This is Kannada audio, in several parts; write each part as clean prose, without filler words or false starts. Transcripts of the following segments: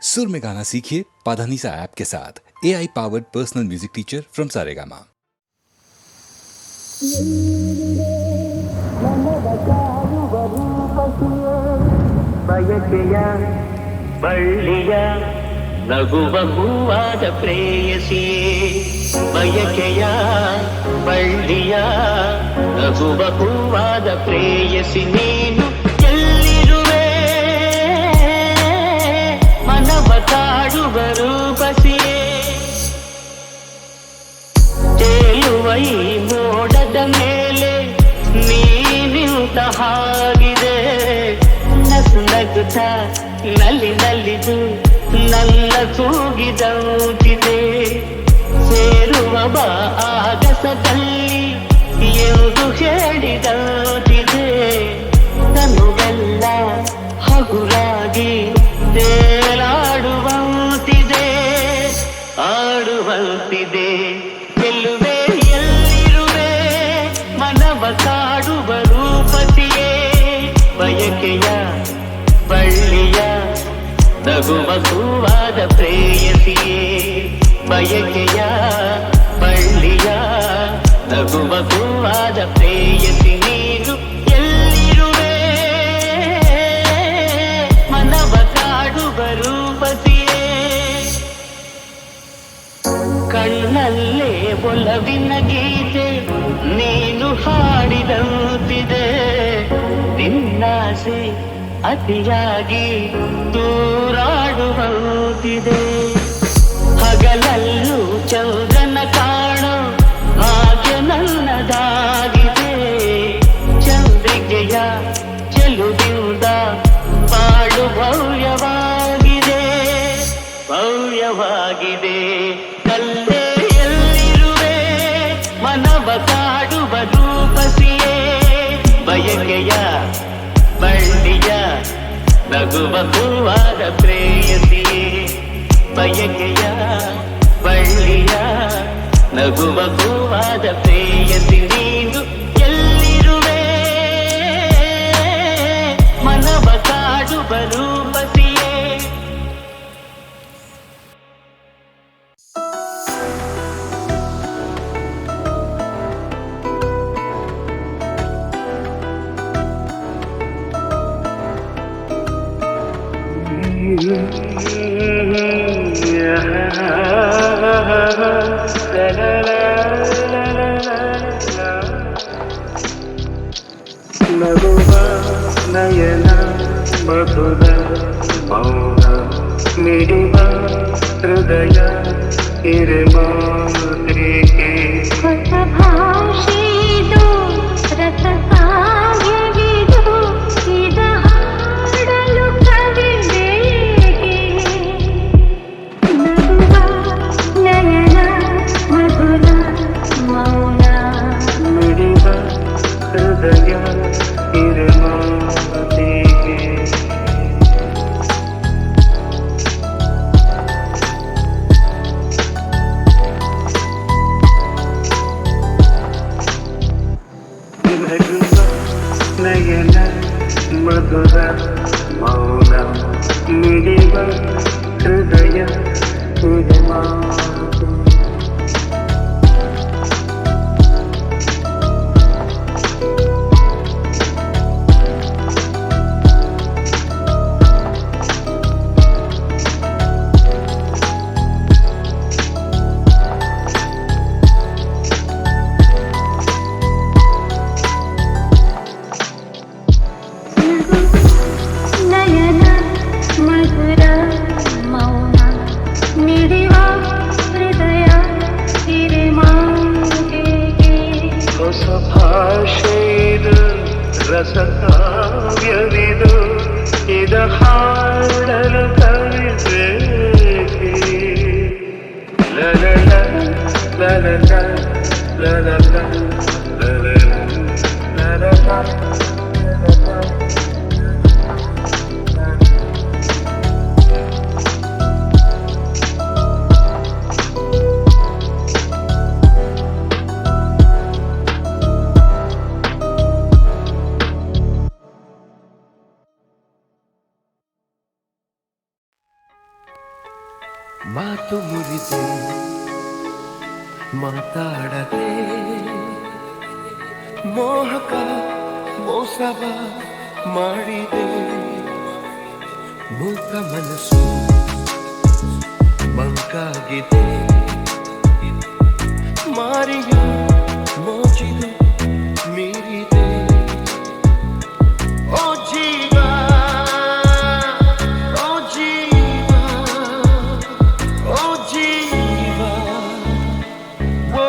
सुर में गाना सीखिए पाधानीसा ऐप के साथ। AI powered personal music teacher from Saregama. ಬಯಕೆಯ ಬಳ್ಳಿಯ ನಗುವ ಹೂವಾದ ಪ್ರೇಯಸಿಯೇ ಬಯಕೆಯ ಬಳ್ಳಿಯ ನಗುವ ಹೂವಾದ ಪ್ರೇಯಸಿ ನೀನು ಎಲ್ಲಿರುವೆ ಮನವ ಕಾಡುವ ರೂಪಸಿಯೇ ತೇಲುವ ಈ ಮೋಡದ ಮೇಲೆ ನೀನಿಂತ ಹಾಗಿದೆ ನಗುತ್ತ ನಲ್ಲಿ ನಲ್ಲಿದು ನನ್ನ ಕೂಗಿದಂತಿದೆ ಸೇರುವ ಬಾ ಆಗಸದಲ್ಲಿ ಎಂದು ಹೇಳಿದಂತಿದೆ ತನುವೆಲ್ಲ ಹಗುರಾಗಿ ತೇಲಾಡುವಂತಿದೆ ಆಡುವಂತಿದೆ ಗೆಲ್ಲುವೆ ಎಲ್ಲಿರುವೆ ಮನವ ಕಾಡುವ ರೂಪತಿಯೇ ಬಯಕೆಯ ಬಳ್ಳಿಯ ನಗುವ ಹೂವಾದ ಪ್ರೇಯಸಿಯೇ ಬಯಕೆಯ ಬಳ್ಳಿಯ ನಗುವ ಹೂವಾದ ಪ್ರೇಯಸಿ ನೀನು ಎಲ್ಲಿರುವೆ ಮನವ ಕಾಡುವ ರೂಪಸಿಯೇ ಕಣ್ಣಲ್ಲೇ ಒಲವಿನ ಗೀತೆ ನೀನು ಹಾಡಿದಂತಿದೆ ನಿನ್ನಾಸೆ ಅತಿಯಾಗಿ ದೂರಾಡುವಂತಿದೆ ಹಗಲಲ್ಲೂ ಚಂದ್ರನ ಕಾಣೋ ಹಾಗೆ ನನ್ನದಾಗಿದೆ ಚಂದ್ರಿಕೆಯ ಚೆಲುವಿಂದ ಬಾಳು ಭವ್ಯವಾಗಿದೆ ಭವ್ಯವಾಗಿದೆ ಕಲ್ಲೇ ಎಲ್ಲಿರುವೆ ಮನವ ಕಾಡುವ ರೂಪಸಿಯೇ ಬಯಕೆಯ ಬಳ್ಳಿಯ ನಗುವ ಹೂವಾದ ಪ್ರೇಯಸಿಯೇ ಬಯಕೆಯ ಬಳ್ಳಿಯ ನಗುವ ಹೂವಾದ ಪ್ರೇಯಸಿ ನೀನು ಎಲ್ಲಿರುವೆ ಮನವ ಕಾಡುವ ರೂಪಸಿಯೇ ನಗುವ ನಯನ ಮಧುರ ಮೌನ ಮಿಡಿವ ಹೃದಯ ಹಿರಿಮಾತ್ರಿಕೆ ಹೊಸ ಭಾಷೆದು ರಸ ಕಾವ್ಯವಿದು ಇದ ಹಾಡಲು ಕವಿಬೇಕೆ ನಗುವ ನಯನ ಮಧುರ ಮೌನ ಮಿಡಿವ ಹೃದಯ ಹಿರಿಮಾತ್ರಿಕೆ ನಯನ ಮಧುರ ಮೌನ ಮಿಡಿವ ಹೃದಯ ಹಿರಿಮಾತ್ರಿಕೆ ನಯನ ಮಧುರ ಮೌನ ಮಿಡಿವ ಹೃದಯ ಹಿರಿಮಾಂಗೆಗೆ ಹೊಸ ಭಾಷೆದು ರಸ ಕಾವ್ಯವಿದು ಇದ ಹಾಡಲು ಕವಿಬೇಕೆ ಲಲಲ ಲಲಲ ಲಲಲ ಲಲಲ ಲಲಲ ಮಾತು ಮುರಿದೆ ಮಾತಾಡದೆ ಮೋಹಕ ಮೋಸವ ಮಾಡಿದೆ ಮೂಕ ಮನಸ್ಸು ಮಂಕಾಗಿದೆ ಮಾರಿಯ ಮೋಜಿದು ಮೀರಿದೆ ಓ ಜೀವ ಓ ಜೀವ ಓ ಜೀವ ಓ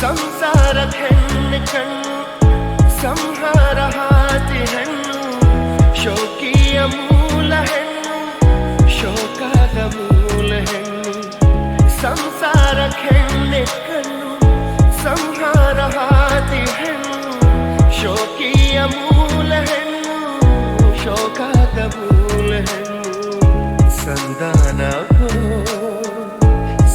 ಸಂಸಾರದ ಹೆಣ್ಣು ಕಣ್ಣು ಸಂಹಾರ ಹಾದಿ ಹೆಣ್ಣು ಶೋಕಿಯ ಮೂಲ ಹೆಣ್ಣು ಶೋಕದ ಮೂಲ ಹೆಣ್ಣು ಸಂಸಾರ ಹೆಣ್ಣೆ ಕಣ್ಣು ಸಂಹಾರ ಹಾದಿ ಹೆಣ್ಣು ಶೋಕಿಯ ಮೂಲ ಹೆಣ್ಣು ಶೋಕದ ಮೂಲ ಹೆಣ್ಣು ಸಂಧಾನವೋ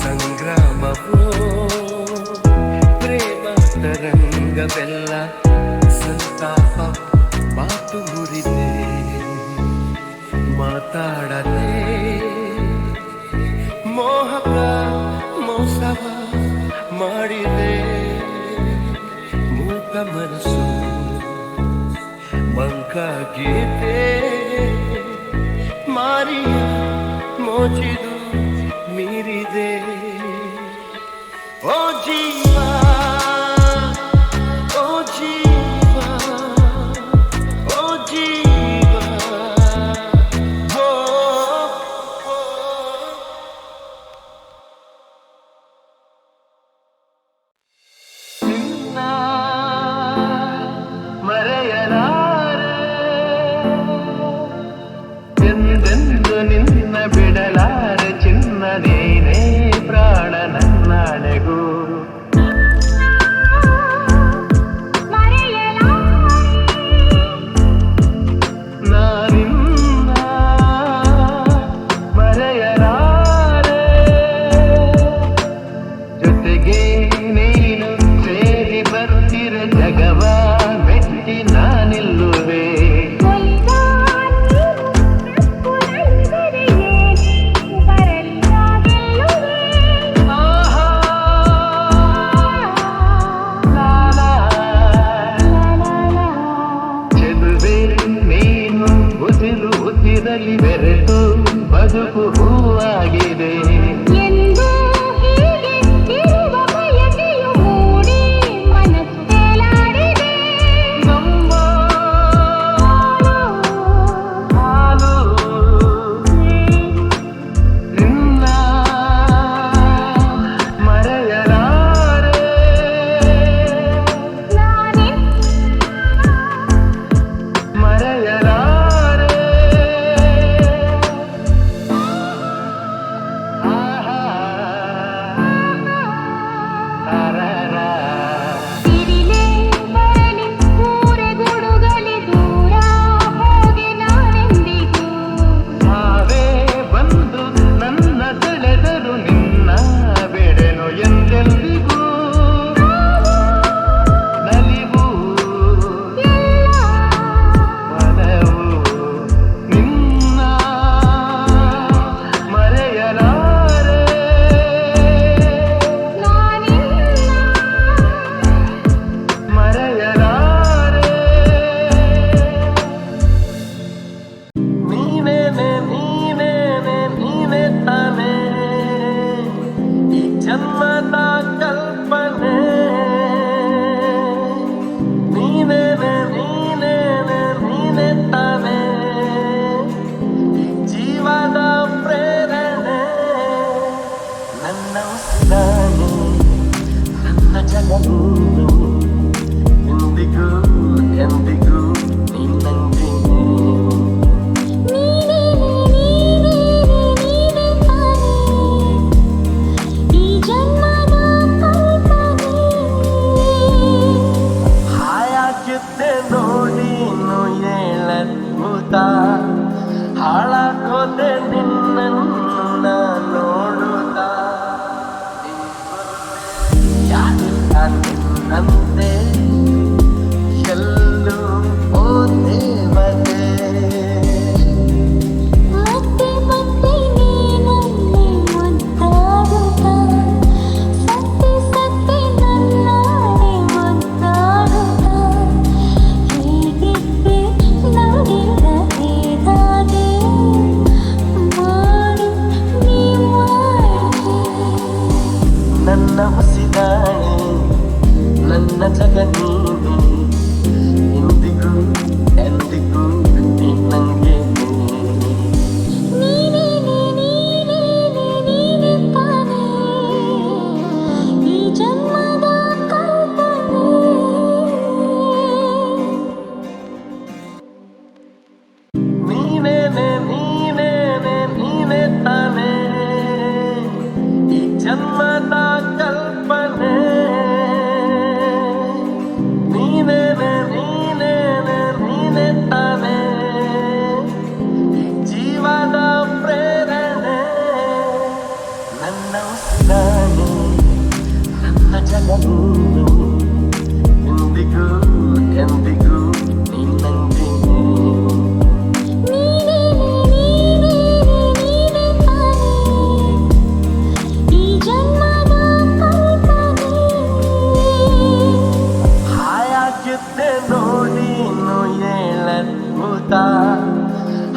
ಸಂಗ್ರಾಮವೋ ಪ್ರೇಮ ತರಂಗವೆಲ್ಲ ಸಂತಾಪ ಮಾತು ಮುರಿದೆ ಮಾತಾಡದೆ ಮೋಹಕ ಮೋಸವ ಮಾಡಿದೆ ಮೂಕ ಮನಸ್ಸು ಮಂಕಾಗಿದೆ ಮಾರಿಯ ಮೋಜಿದು ಮೀರಿದೆ ಓ ಜೀವ ಓ ಜೀವ ಓ ಜೀವ ಓ ನಿನ್ನ ಮರೆಯಲಾರೆ ಎಂದೆಂದು ನಿನ್ನ ಬಿಡಲಾರೆ ಚಿನ್ನ ನೀನೇ ಪ್ರಾಣ ನನ್ನಾಳೆಗೂ ನಾನಿನ್ನ ಮರೆಯಲಾರೆ ಜೊತೆಗೆ ನೀನು ಸೇರಿ ಬರುತ್ತಿರ ಜಗವ ಮೆಟ್ಟಿ ನಾನಿಲ್ಲುವೆ ಚೆಲುವೆ ನೀನು ಉಸಿರು ಉಸಿರಲ್ಲಿ ಬೆರೆತು ಬದುಕು ಹೂವಾಗಿದೆ ಎಂದು ಹೀಗೆ ಇರುವ ಬಯಕೆಯು ಮೂಡಿ ಮನಸ್ಸು ತೇಲಾಡಿದೆ ನಮ್ಮ ಹಾಲು ನಿನ್ನ ಮರೆಯಲಾರೆ ಮರೆಯಲಾರೆ ಆಹಾ ಅರರ ಸಿರಿಲೆ ಬರಲಿ ಊರೆ ಗುಡುಗಲಿ ದೂರ ಹೋಗಿ ನಾನೆಂದಿಗೂ ಸಾವೇ ಬಂದು ನನ್ನ ಸೆಳೆದರು ನಿನ್ನ ಬೆಡೆನು ಎಂದೆಂದಿಗೂ ನಲಿವು ಮನವು ನಿನ್ನ ಮರೆಯಲಾರೆ ಮರೆಯಲಾರೆ ನೀನೇನೆ ನೀನೇನೆ ನೀನೇ ತಾನೇ ಈ ಜನ್ಮದ ಕಲ್ಪನೆ ನೀನೇನೆ ನೀನೇನೆ ನೀನೇ ತಾನೇ ಈ ಜೀವದ ಪ್ರೇರಣೆ ನನ್ನ ಉಸಿರಾನೆ ನನ್ನ ಜಗವು ಎಂದಿಗೂ ಎಂದಿಗೂ ನಿನ್ನಂತೆ ಈ ಜನ್ಮದ ಕಲ್ಪನೆ ಹಾಯಾಗಿದ್ದೆ ನೋಡಿ ಇನ್ನು ಏಳದ್ಭುತ ಹಾಳಾಗೋದೆ ನಿನ್ನನ್ನು ನಾ ನೋಡುತ್ತಾ ಯಾರಿಲ್ಲ ನಿನ್ನಂತೆ ಎಲ್ಲೂ ಓ ದೇವತೆ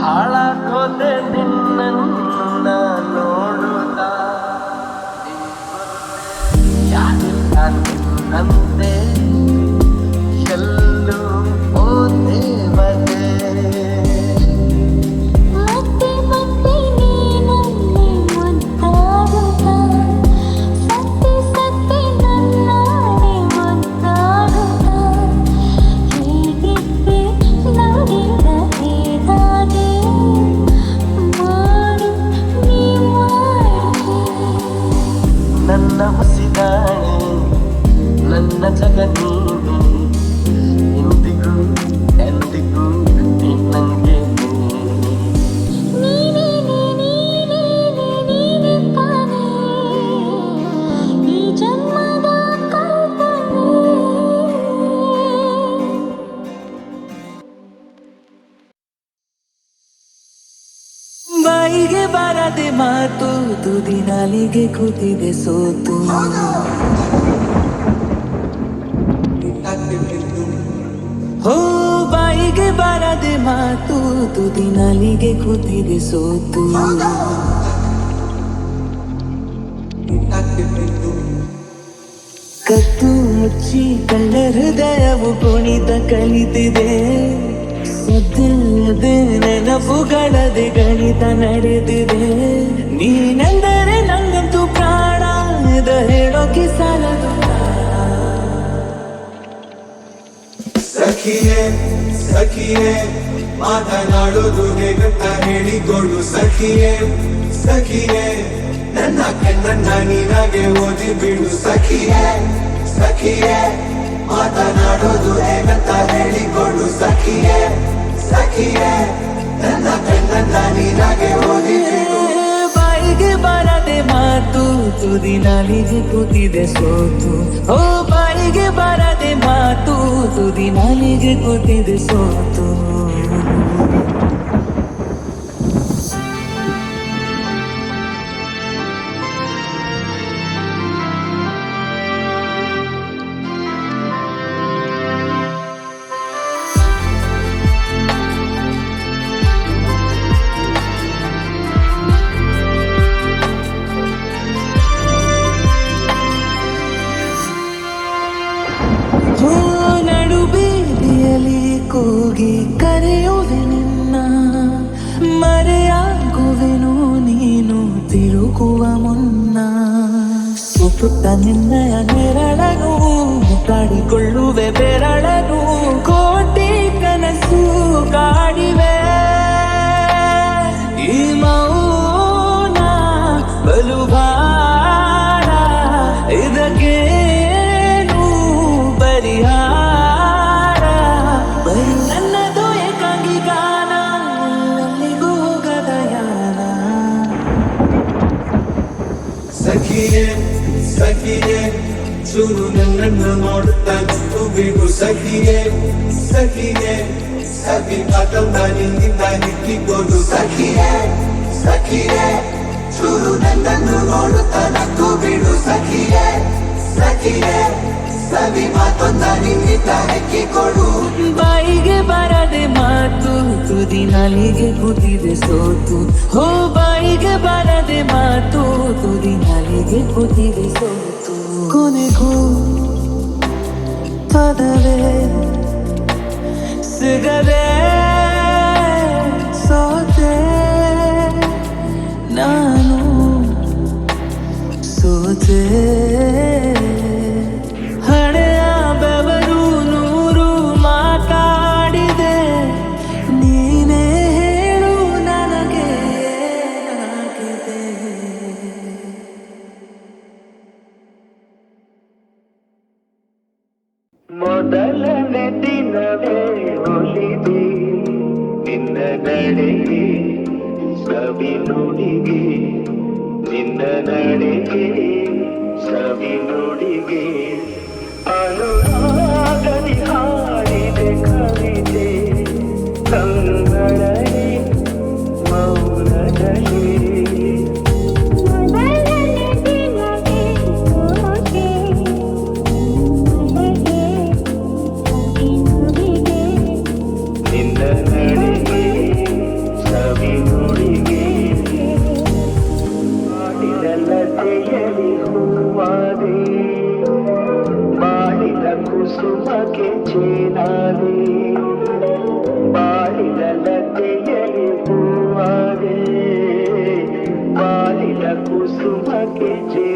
ಹಾಳಾಗೋದೆ ನಿನ್ನನ್ನು ನಾ ನೋಡುತ್ತಾ ಯಾರಿಲ್ಲ ನಿನ್ನಂತೆ ಎಲ್ಲೂ ಹೋದೆ ಬಗೆ ಮತ್ತೆ ಮತ್ತೆ ನೀನಲ್ಲಿ ಮುದ್ದಾಡುತ್ತಾ ಸತ್ತಿ ಸತ್ತಿ ನನ್ನಾನೆ ಮುದ್ದಾಡುತ್ತಾ ಹೇಗಿದ್ದೆ ನಾಡಿದ ಹೇಗಾದೆ ಮಾಡು ನೀ ಮಾಡು ನನ್ನ ಹುಸಿದಾಣೆ ನನ್ನ ಜಗ ನೀನೆ ಎಂದಿಗೂ ಎಂದಿಗೂ ನೀ ನಂಗೆ ನೀನೇ ನೀನೇ ನೀನೇ ತಾನೇ ಈ ಜನ್ಮದ ಕಲ್ಪನೆ ಬಾಯಿಗೆ ಬಾರದೆ ಮಾತು ತುದಿ ನಾಲಿಗೆ ಕೂತಿದೆ ಸೋತು ಹೋ ಬಾಯಿಗೆ ಬಾರದೆ ಮಾತು ತುದಿ ನಾಲಿಗೆ ಕೂತಿದೆ ಸೋತು ಕತ್ತು ಮುಚ್ಚಿ ಕಳ್ಳ ಹೃದಯವು ಕುಣಿತ ಕಲಿತಿದೆ ಸದ್ದಿಲ್ಲದೆ ನೆನಪುಗಳದೆ ಗಣಿತ ನಡೆದಿದೆ ನೀನೆಂದರೆ ನಂಗಂತೂ ಪ್ರಾಣ ಇದ ಹೇಳೋಕೆ ಸಾಲದು ಸಖಿಯೇ ಸಖಿಯೇ ಮಾತನಾಡೋದು ಹೇಗಂತ ಹೇಳಿಕೊಡು ಸಖಿಯೇ ಸಖಿಯೇ ನನ್ನ ಕಣ್ಣನ್ನ ನೀನಾಗೆ ಓದಿ ಬಿಡು ಸಖಿಯೇ ಸಖಿಯೇ ಮಾತನಾಡೋದು ಹೇಗಂತ ಹೇಳಿಕೊಡು ಸಖಿಯೇ ಸಖಿಯೇ ನನ್ನ ಕಣ್ಣನ್ನ ನೀನಾಗೆ ಓದಿ ಬಿಡು ಬಾಯಿಗೆ ಬಾರದೆ ಮಾತು ತುದಿ ನಾಲಿಗೆ ಕೂತಿದೆ ಸೋತು ಓ ಬಾಯಿಗೆ ಬಾರದೆ ಮಾತು ತುದಿ ನಾಲಿಗೆ ಕೂತಿದೆ ಸೋತು ಹೋ ನಡು ಬೀದಿಯಲ್ಲಿ ಕೂಗಿ ಕರೆಯುವೆ ನಿನ್ನ ಮರೆಯಾಗುವೆನು ನೀನು ತಿರುಗುವ ಮುನ್ನ ಸುತ್ತುತ್ತ ನಿನ್ನಯ ನೆರಳನು ಕಾಡಿಕೊಳ್ಳುವೆ ಬೆರಳನು ಕೋಟಿ ಕನಸು ಕಾಡಿವೆ ಈ ಮೌನ ಬಲು ಭಾರ ಇದಕ್ಕೇನು ಪರಿಹಾರ ಬರೀ ನನ್ನದು ಏಕಾಂಗಿ ಗಾನ ಅಲ್ಲಿಗೂ ಹೋಗದ ಯಾನ ಸಖಿಯೇ ಸಖಿಯೇ ಚೂರು ನನ್ನನ್ನು ನೋಡುತ್ತಾ ನಿಂತು ಬಿಡು ಸಖಿಯೇ ಸಖಿಯೇ ಸಖಿ ಮಾತನ್ನ ನಿನ್ನಿಂದ ನಿಂತಿಕೊಂಡು ಸಖಿಯೇ ಸಖಿಯೇ ಚೂರು ನನ್ನನ್ನು ನೋಡುತ್ತಾ ನಕ್ಕು ಬಿಡು ಸಖಿಯೇ ಸಖಿಯೇ ಸವಿ ಮಾತೊಂದ ನಿನ್ನಿಂದ ಹೆಕ್ಕಿಕೊಡು ಬಾಯಿಗೆ ಬಾರದೆ ಮಾತು ತುದಿ ನಾಲಿಗೆ ಕೂತಿದೆ ಸೋತು ಹೋ ಬಾಯಿಗೆ ಬಾರದೆ ಮಾತು ತುದಿ ನಾಲಿಗೆ ಕೂತಿದೆ ಸೋತು ಕೊನೆಗೂ ಪದವೇ ಸಿಗದೆ ಸೋತೆ ನಾನು ಸೋತೆ ಹಣೆಯ ಬೆವರು ನೂರು ಮಾತಾಡಿದೆ ನೀನೇ ಹೇಳು ನನಗೆ ಏನಾಗಿದೆ ಮೊದಲನೇ ದಿನವೇ ಒಲಿದೆ ನಿನ್ನ ನಡೆಗೆ ಸವಿ ನುಡಿಗೆ ನಿನ್ನ ನಡೆಗೆ ಸವಿ ನುಡಿಗೆ ಅನುರಾಗದಿ ಹಾಡಿದೆ ಕವಿತೆ ಕಂಗಳೇ ಮೌನದಲ್ಲಿ ಮೊದಲನೇ ದಿನವೇ ಸೋತೆ ನನಗೆ ಸವಿ ನುಡಿಗೆ ನಿನ್ನ ನಡೆಗೆ ಕೆ ಜಿ